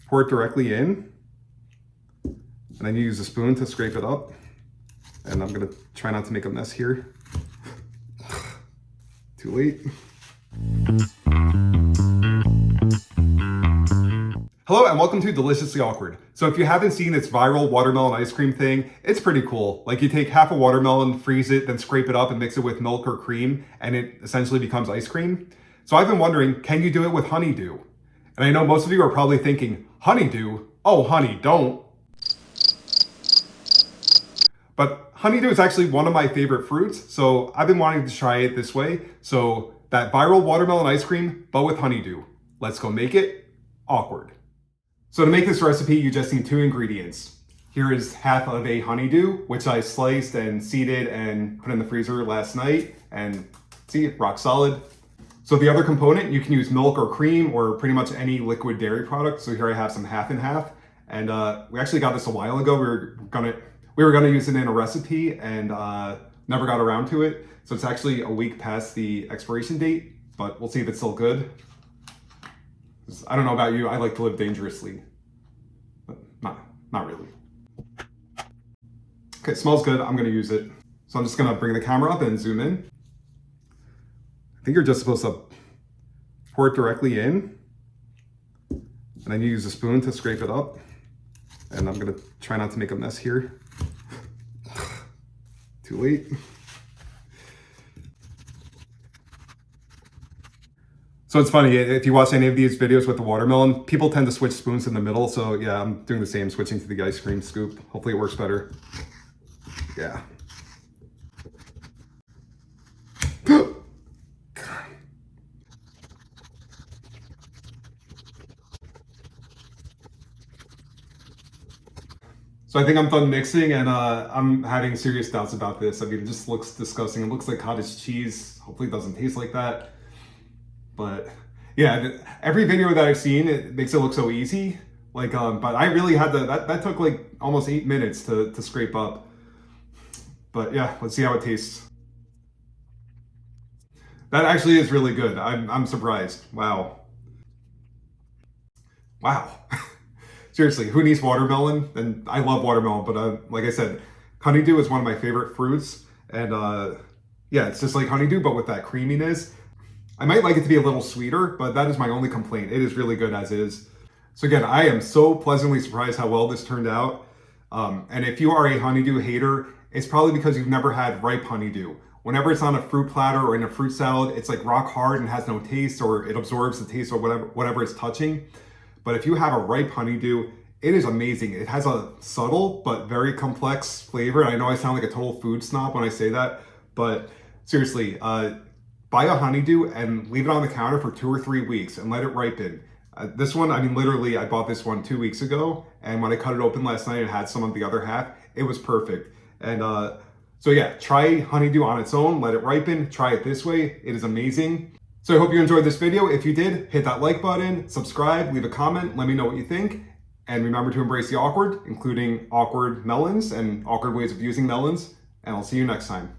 pour it directly in, and then you use a spoon to scrape it up. And I'm gonna try not to make a mess here. Too late. Hello and welcome to Deliciously Awkward. So if you haven't seen this viral watermelon ice cream thing, it's pretty cool. Like you take half a watermelon, freeze it, then scrape it up and mix it with milk or cream, and it essentially becomes ice cream. So I've been wondering, can you do it with honeydew? And I know most of you are probably thinking, honeydew? Oh honey, don't. But honeydew is actually one of my favorite fruits, so I've been wanting to try it this way. So that viral watermelon ice cream, but with honeydew. Let's go make it awkward. So to make this recipe, you just need 2 ingredients. Here is half of a honeydew, which I sliced and seeded and put in the freezer last night, and see, rock solid. So the other component, you can use milk or cream or pretty much any liquid dairy product. So here I have some half and half, and we actually got this a while ago. We were gonna use it in a recipe and never got around to it. So it's actually a week past the expiration date, but we'll see if it's still good. I don't know about you, I like to live dangerously, but not really. Okay, smells good, I'm gonna use it. So I'm just gonna bring the camera up and zoom in. I think you're just supposed to pour it directly in, and then you use a spoon to scrape it up. And I'm gonna try not to make a mess here. Too late. So it's funny, if you watch any of these videos with the watermelon, people tend to switch spoons in the middle. So yeah, I'm doing the same, switching to the ice cream scoop. Hopefully it works better. Yeah. So I think I'm done mixing, and I'm having serious doubts about this. I mean, it just looks disgusting. It looks like cottage cheese. Hopefully it doesn't taste like that. But yeah, every video that I've seen, it makes it look so easy. Like, but I really had to, that took like almost 8 minutes to scrape up. But yeah, let's see how it tastes. That actually is really good. I'm surprised. Wow. Wow. Seriously, who needs watermelon? And I love watermelon, but like I said, honeydew is one of my favorite fruits. And yeah, it's just like honeydew, but with that creaminess. I might like it to be a little sweeter, but that is my only complaint. It is really good as is. So again, I am so pleasantly surprised how well this turned out. And if you are a honeydew hater, it's probably because you've never had ripe honeydew. Whenever it's on a fruit platter or in a fruit salad, it's like rock hard and has no taste, or it absorbs the taste or whatever it's touching. But if you have a ripe honeydew, it is amazing. It has a subtle but very complex flavor. I know I sound like a total food snob when I say that, but seriously, buy a honeydew and leave it on the counter for 2 or 3 weeks and let it ripen. This one, I mean, literally, I bought this one 2 weeks ago, and when I cut it open last night and had some of the other half, it was perfect. And so yeah, try honeydew on its own, let it ripen, try it this way. It is amazing. So I hope you enjoyed this video. If you did, hit that like button, subscribe, leave a comment, let me know what you think. And remember to embrace the awkward, including awkward melons and awkward ways of using melons. And I'll see you next time.